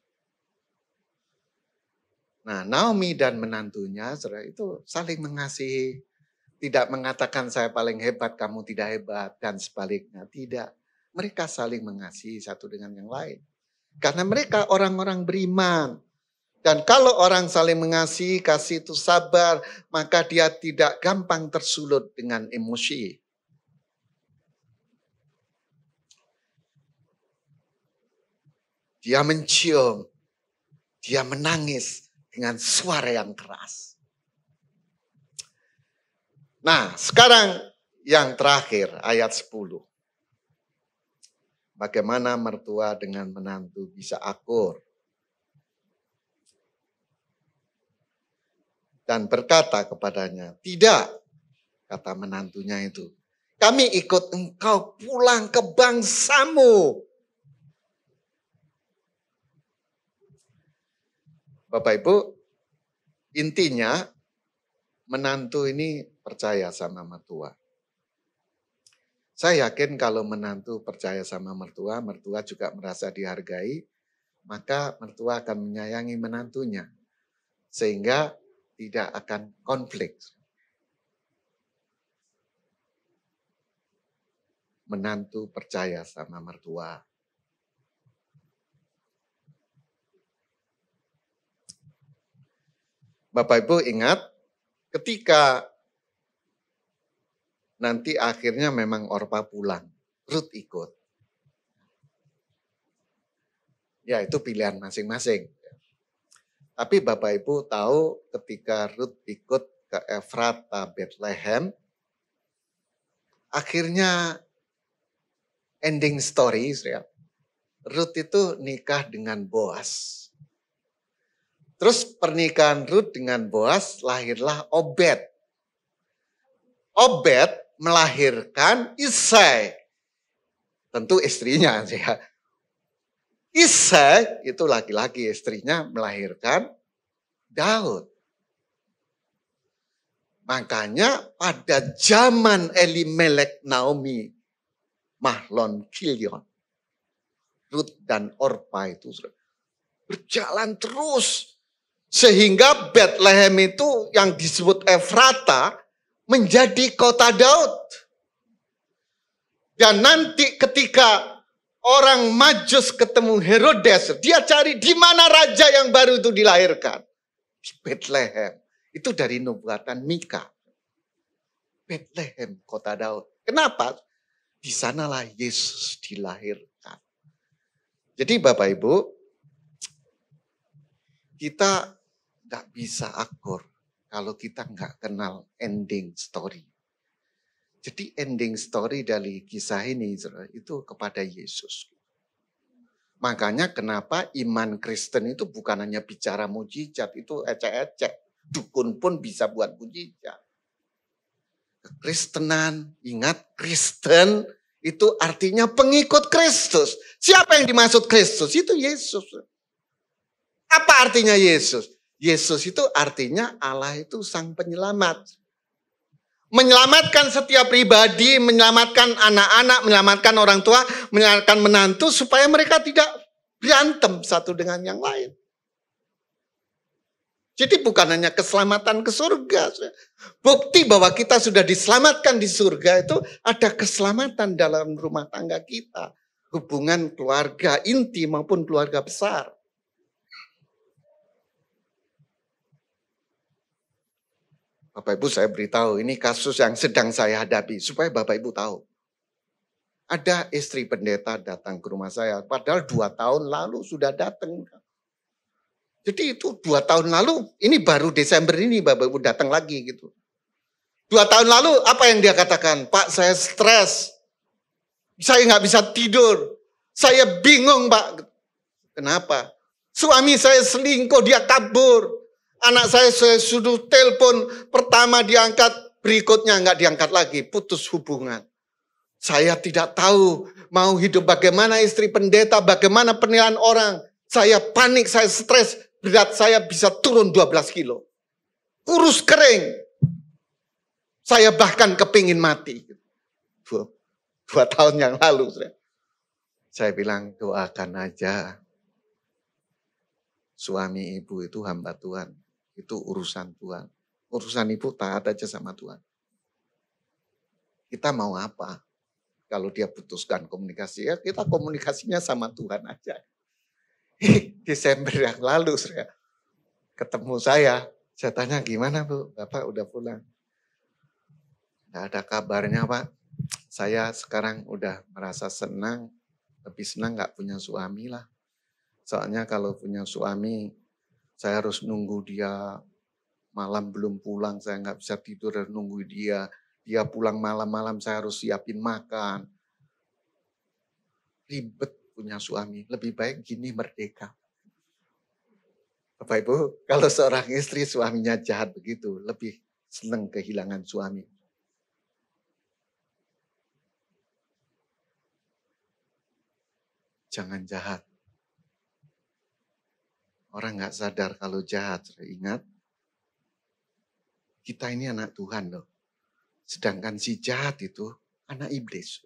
Nah, Naomi dan menantunya itu saling mengasihi. tidak mengatakan saya paling hebat, kamu tidak hebat, dan sebaliknya. Tidak. Mereka saling mengasihi satu dengan yang lain. Karena mereka orang-orang beriman. Dan kalau orang saling mengasihi, kasih itu sabar, maka dia tidak gampang tersulut dengan emosi. Dia mencium, dia menangis dengan suara yang keras. Nah, sekarang yang terakhir, ayat 10. Bagaimana mertua dengan menantu bisa akur? Dan berkata kepadanya, tidak, kata menantunya itu. Kami ikut engkau pulang ke bangsamu. Bapak Ibu, intinya menantu ini percaya sama mertua. Saya yakin kalau menantu percaya sama mertua, mertua juga merasa dihargai, maka mertua akan menyayangi menantunya. Sehingga tidak akan konflik. Menantu percaya sama mertua. Bapak Ibu ingat, ketika nanti akhirnya memang Orpa pulang, Ruth ikut. Ya itu pilihan masing-masing. Tapi Bapak Ibu tahu ketika Ruth ikut ke Efrata Bethlehem, akhirnya ending story, ya. Ruth itu nikah dengan Boaz. Terus pernikahan Ruth dengan Boaz lahirlah Obed. Obed melahirkan Isai. Tentu istrinya. Ya. Isai itu laki-laki, istrinya melahirkan Daud. Makanya pada zaman Elimelek, Naomi, Mahlon, Kilion, Ruth dan Orpa itu berjalan terus. Sehingga Bethlehem itu yang disebut Efrata menjadi kota Daud. Dan nanti ketika orang Majus ketemu Herodes, dia cari di mana raja yang baru itu dilahirkan. Di Bethlehem. Itu dari nubuatan Mika. Bethlehem, kota Daud. Kenapa? Di sanalah Yesus dilahirkan. Jadi Bapak Ibu, kita nggak bisa akur kalau kita nggak kenal ending story. Jadi ending story dari kisah ini itu kepada Yesus. Makanya kenapa iman Kristen itu bukan hanya bicara mujizat, itu ecek-ecek. Dukun pun bisa buat mujizat. Kekristenan, ingat Kristen itu artinya pengikut Kristus. Siapa yang dimaksud Kristus? Itu Yesus. Apa artinya Yesus? Yesus itu artinya Allah itu sang penyelamat. Menyelamatkan setiap pribadi, menyelamatkan anak-anak, menyelamatkan orang tua, menyelamatkan menantu supaya mereka tidak berantem satu dengan yang lain. Jadi bukan hanya keselamatan ke surga. Bukti bahwa kita sudah diselamatkan di surga itu ada keselamatan dalam rumah tangga kita. Hubungan keluarga inti maupun keluarga besar. Bapak Ibu saya beritahu ini kasus yang sedang saya hadapi supaya Bapak Ibu tahu. Ada istri pendeta datang ke rumah saya padahal 2 tahun lalu sudah datang. Jadi itu 2 tahun lalu, ini baru Desember ini Bapak Ibu datang lagi gitu. 2 tahun lalu apa yang dia katakan? Pak saya stres, saya nggak bisa tidur, saya bingung Pak. Kenapa? Suami saya selingkuh, dia kabur. Anak saya sudah telepon, pertama diangkat, berikutnya nggak diangkat lagi, putus hubungan. Saya tidak tahu mau hidup bagaimana istri pendeta, bagaimana penilaian orang. Saya panik, saya stres, berat saya bisa turun 12 kilo. Kurus kering. Saya bahkan kepingin mati. 2 tahun yang lalu. Saya bilang doakan aja. Suami ibu itu hamba Tuhan. Itu urusan Tuhan. Urusan ibu taat aja sama Tuhan. Kita mau apa? Kalau dia putuskan komunikasi, ya kita komunikasinya sama Tuhan aja. Desember yang lalu saya ketemu saya tanya gimana Bu, Bapak udah pulang? Nggak ada kabarnya Pak, saya sekarang udah merasa senang, lebih senang nggak punya suami lah. Soalnya kalau punya suami, saya harus nunggu dia malam belum pulang, saya nggak bisa tidur dan nunggu dia. Dia pulang malam-malam, saya harus siapin makan. Ribet punya suami, lebih baik gini merdeka. Bapak Ibu, kalau seorang istri suaminya jahat begitu, lebih senang kehilangan suami. Jangan jahat. Orang nggak sadar kalau jahat. Ingat, kita ini anak Tuhan loh. Sedangkan si jahat itu anak iblis.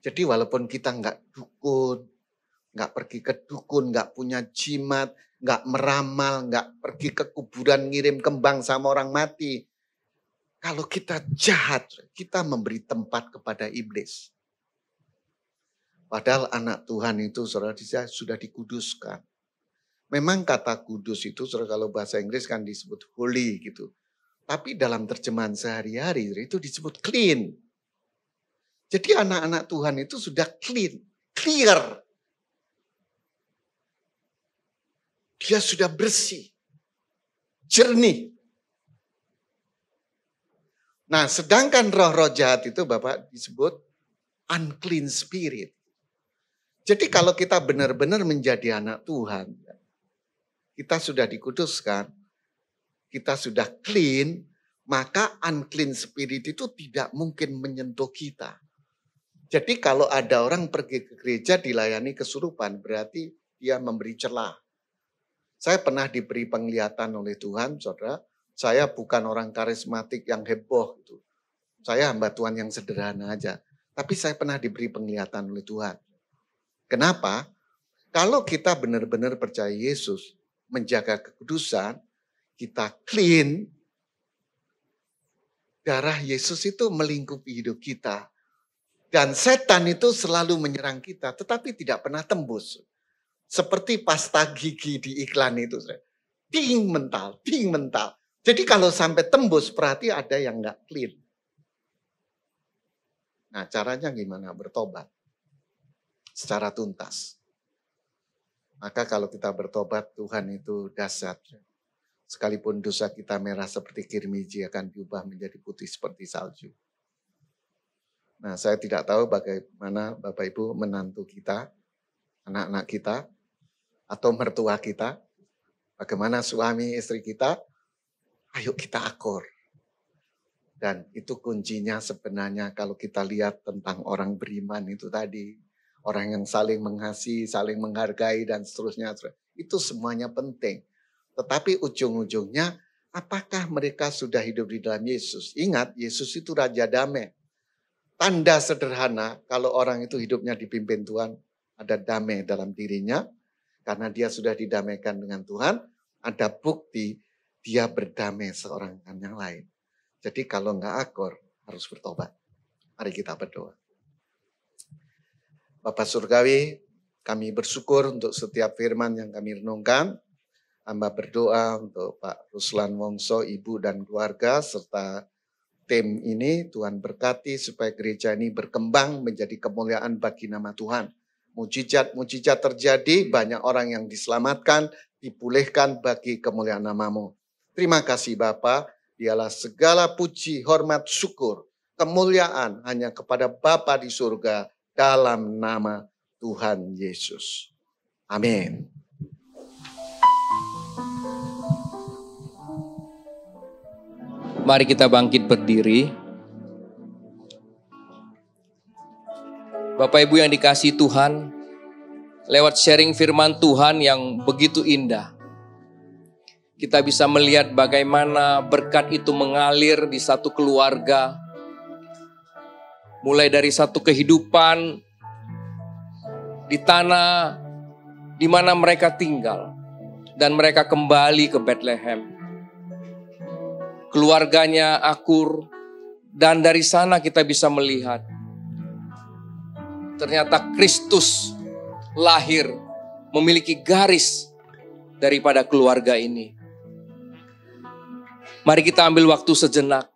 Jadi walaupun kita nggak dukun, nggak pergi ke dukun, nggak punya jimat, nggak meramal, nggak pergi ke kuburan ngirim kembang sama orang mati. Kalau kita jahat, kita memberi tempat kepada iblis. Padahal anak Tuhan itu saudara sudah dikuduskan. Memang kata kudus itu saudara kalau bahasa Inggris kan disebut holy gitu. Tapi dalam terjemahan sehari-hari itu disebut clean. Jadi anak-anak Tuhan itu sudah clean, clear. Dia sudah bersih, jernih. Nah, sedangkan roh-roh jahat itu Bapak disebut unclean spirit. Jadi kalau kita benar-benar menjadi anak Tuhan, kita sudah dikuduskan, kita sudah clean, maka unclean spirit itu tidak mungkin menyentuh kita. Jadi kalau ada orang pergi ke gereja dilayani kesurupan, berarti dia memberi celah. Saya pernah diberi penglihatan oleh Tuhan, saudara. Saya bukan orang karismatik yang heboh. Gitu. Saya hamba Tuhan yang sederhana aja. Tapi saya pernah diberi penglihatan oleh Tuhan. Kenapa? Kalau kita benar-benar percaya Yesus, menjaga kekudusan, kita clean, darah Yesus itu melingkupi hidup kita. Dan setan itu selalu menyerang kita, tetapi tidak pernah tembus. Seperti pasta gigi di iklan itu. Ting mental, ting mental. Jadi kalau sampai tembus, berarti ada yang nggak clean. Nah caranya gimana? Bertobat. Secara tuntas. Maka kalau kita bertobat, Tuhan itu dahsyat. Sekalipun dosa kita merah seperti kirmiji akan diubah menjadi putih seperti salju. Nah, saya tidak tahu bagaimana Bapak Ibu menantu kita, anak-anak kita, atau mertua kita, bagaimana suami istri kita, ayo kita akur. Dan itu kuncinya sebenarnya kalau kita lihat tentang orang beriman itu tadi, orang yang saling mengasihi, saling menghargai dan seterusnya, itu semuanya penting. Tetapi ujung-ujungnya, apakah mereka sudah hidup di dalam Yesus? Ingat, Yesus itu Raja Damai. Tanda sederhana kalau orang itu hidupnya dipimpin Tuhan, ada damai dalam dirinya. Karena dia sudah didamaikan dengan Tuhan, ada bukti dia berdamai seorang dengan yang lain. Jadi kalau enggak akur, harus bertobat. Mari kita berdoa. Bapak Surgawi, kami bersyukur untuk setiap firman yang kami renungkan. Hamba berdoa untuk Pak Ruslan Wongso, Ibu dan keluarga, serta tim ini. Tuhan berkati supaya gereja ini berkembang menjadi kemuliaan bagi nama Tuhan. Mujizat-mujizat terjadi, banyak orang yang diselamatkan, dipulihkan bagi kemuliaan nama-Mu. Terima kasih Bapa, dialah segala puji, hormat, syukur, kemuliaan hanya kepada Bapa di surga dalam nama Tuhan Yesus. Amin. Mari kita bangkit berdiri. Bapak Ibu yang dikasihi Tuhan, lewat sharing firman Tuhan yang begitu indah, kita bisa melihat bagaimana berkat itu mengalir di satu keluarga, mulai dari satu kehidupan di tanah di mana mereka tinggal, dan mereka kembali ke Bethlehem. Keluarganya akur, Dan dari sana kita bisa melihat ternyata Kristus lahir memiliki garis daripada keluarga ini. Mari kita ambil waktu sejenak.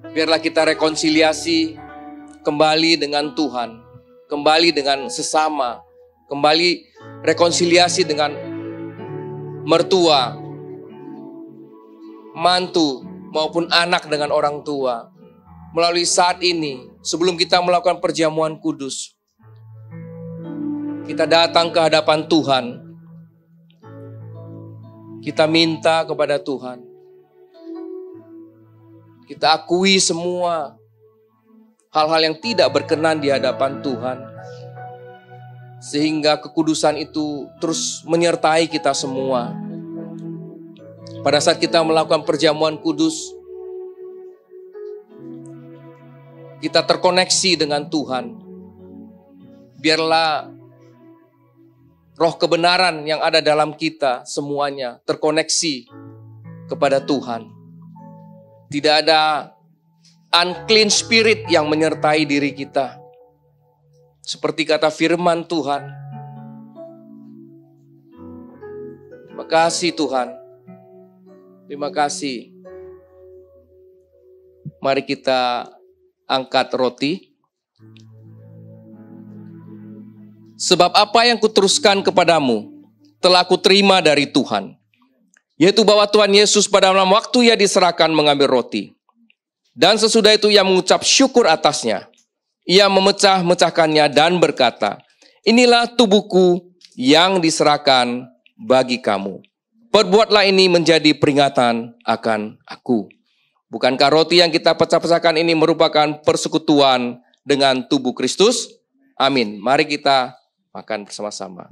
Biarlah kita rekonsiliasi kembali dengan Tuhan, kembali dengan sesama, kembali rekonsiliasi dengan mertua, mantu, maupun anak dengan orang tua. Melalui saat ini, sebelum kita melakukan perjamuan kudus, kita datang ke hadapan Tuhan. Kita minta kepada Tuhan. Kita akui semua hal-hal yang tidak berkenan di hadapan Tuhan. Sehingga kekudusan itu terus menyertai kita semua. Pada saat kita melakukan perjamuan kudus, kita terkoneksi dengan Tuhan. Biarlah roh kebenaran yang ada dalam kita semuanya terkoneksi kepada Tuhan. Tidak ada unclean spirit yang menyertai diri kita. Seperti kata firman Tuhan. Terima kasih Tuhan. Terima kasih. Mari kita angkat roti. Sebab apa yang kuteruskan kepadamu telah kuterima dari Tuhan. Yaitu bahwa Tuhan Yesus pada malam waktu ia diserahkan mengambil roti. Dan sesudah itu ia mengucap syukur atasnya. Ia memecah-mecahkannya dan berkata, inilah tubuhku yang diserahkan bagi kamu. Perbuatlah ini menjadi peringatan akan aku. Bukankah roti yang kita pecah-pecahkan ini merupakan persekutuan dengan tubuh Kristus? Amin. Mari kita makan bersama-sama.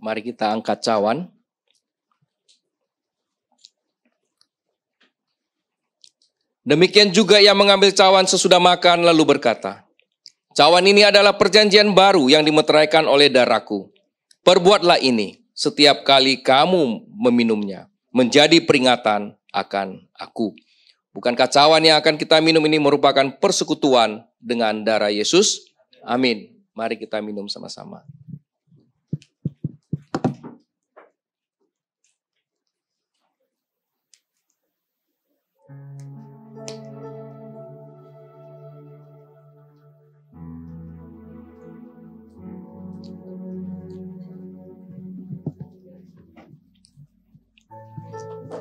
Mari kita angkat cawan. Demikian juga ia mengambil cawan sesudah makan lalu berkata, cawan ini adalah perjanjian baru yang dimeteraikan oleh darahku. Perbuatlah ini setiap kali kamu meminumnya, menjadi peringatan akan aku. Bukankah cawan yang akan kita minum ini merupakan persekutuan dengan darah Yesus? Amin. Mari kita minum sama-sama.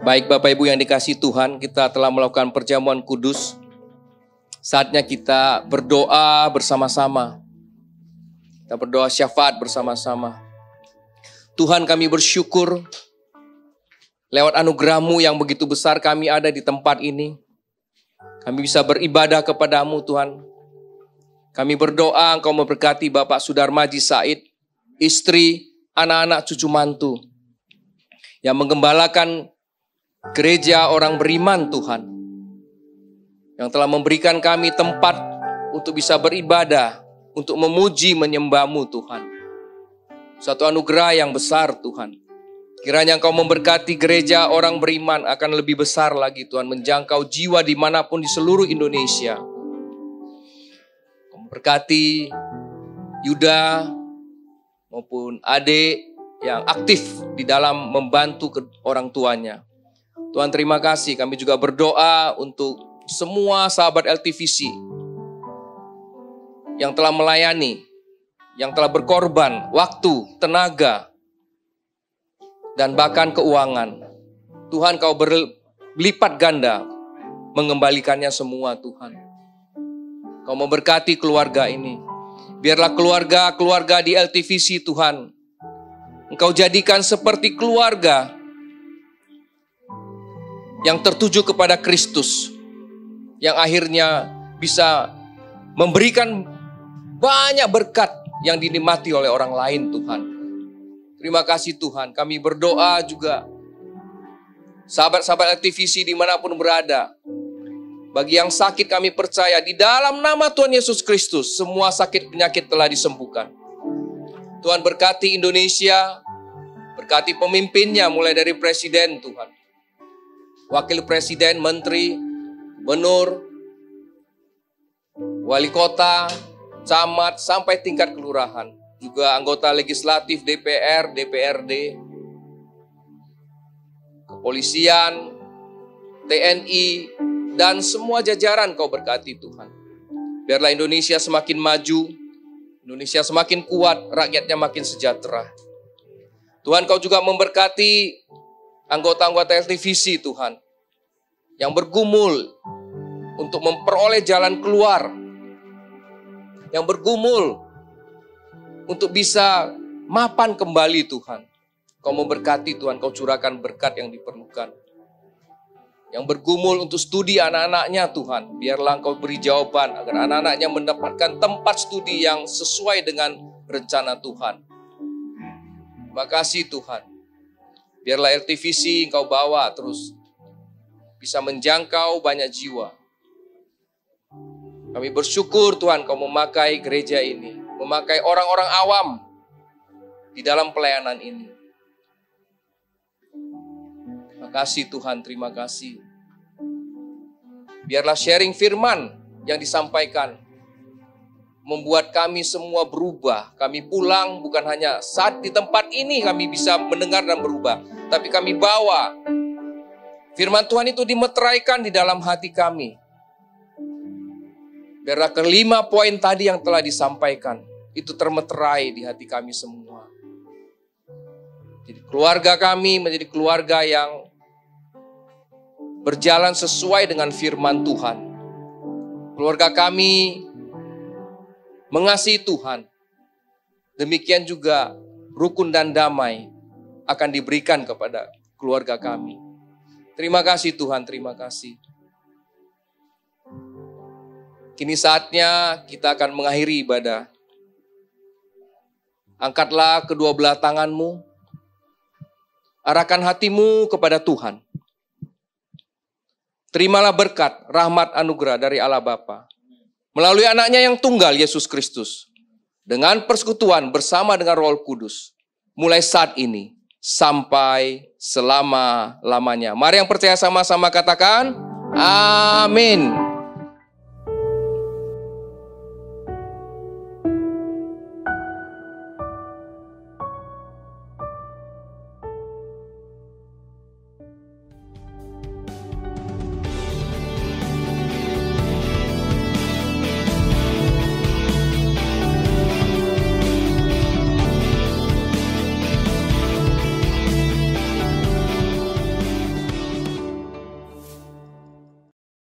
Baik Bapak Ibu yang dikasihi Tuhan, kita telah melakukan perjamuan kudus. Saatnya kita berdoa bersama-sama. Kita berdoa syafaat bersama-sama. Tuhan, kami bersyukur lewat anugerah-Mu yang begitu besar kami ada di tempat ini. Kami bisa beribadah kepada-Mu Tuhan. Kami berdoa Engkau memberkati Bapak Sudarmaji Said, istri, anak-anak, cucu mantu yang menggembalakan gereja orang beriman Tuhan, yang telah memberikan kami tempat untuk bisa beribadah, untuk memuji menyembah-Mu Tuhan. Satu anugerah yang besar Tuhan. Kiranya Engkau memberkati gereja orang beriman akan lebih besar lagi Tuhan, menjangkau jiwa dimanapun di seluruh Indonesia. Memberkati Yuda maupun adik yang aktif di dalam membantu orang tuanya. Tuhan terima kasih, kami juga berdoa untuk semua sahabat LTVC yang telah melayani, yang telah berkorban waktu, tenaga, dan bahkan keuangan. Tuhan Kau berlipat ganda mengembalikannya semua Tuhan. Kau memberkati keluarga ini. Biarlah keluarga-keluarga di LTVC Tuhan, Engkau jadikan seperti keluarga yang tertuju kepada Kristus, yang akhirnya bisa memberikan banyak berkat yang dinikmati oleh orang lain Tuhan. Terima kasih Tuhan, kami berdoa juga sahabat-sahabat LTVC dimanapun berada. Bagi yang sakit kami percaya di dalam nama Tuhan Yesus Kristus semua sakit penyakit telah disembuhkan. Tuhan berkati Indonesia, berkati pemimpinnya mulai dari Presiden Tuhan, Wakil Presiden, Menteri, Gubernur, Wali Kota, Camat, sampai tingkat kelurahan. Juga anggota legislatif DPR, DPRD, kepolisian, TNI, dan semua jajaran Kau berkati Tuhan. Biarlah Indonesia semakin maju, Indonesia semakin kuat, rakyatnya makin sejahtera. Tuhan Kau juga memberkati anggota-anggota LTVC Tuhan, yang bergumul untuk memperoleh jalan keluar, yang bergumul untuk bisa mapan kembali Tuhan. Kau memberkati Tuhan, Kau curahkan berkat yang diperlukan. Yang bergumul untuk studi anak-anaknya Tuhan, biarlah Kau beri jawaban agar anak-anaknya mendapatkan tempat studi yang sesuai dengan rencana Tuhan. Terima kasih Tuhan. Biarlah LTVC Kau bawa terus bisa menjangkau banyak jiwa. Kami bersyukur Tuhan Kau memakai gereja ini, memakai orang-orang awam di dalam pelayanan ini. Terima kasih Tuhan, terima kasih. Biarlah sharing firman yang disampaikan membuat kami semua berubah. Kami pulang bukan hanya saat di tempat ini kami bisa mendengar dan berubah, tapi kami bawa firman Tuhan itu dimeteraikan di dalam hati kami. Biarlah kelima poin tadi yang telah disampaikan itu termeterai di hati kami semua. Jadi keluarga kami menjadi keluarga yang berjalan sesuai dengan firman Tuhan. Keluarga kami mengasihi Tuhan. Demikian juga rukun dan damai akan diberikan kepada keluarga kami. Terima kasih Tuhan, terima kasih. Kini saatnya kita akan mengakhiri ibadah. Angkatlah kedua belah tanganmu. Arahkan hatimu kepada Tuhan. Terimalah berkat, rahmat, anugerah dari Allah Bapa melalui anaknya yang tunggal, Yesus Kristus. Dengan persekutuan bersama dengan Roh Kudus. Mulai saat ini sampai selama-lamanya. Mari yang percaya sama-sama katakan, amin.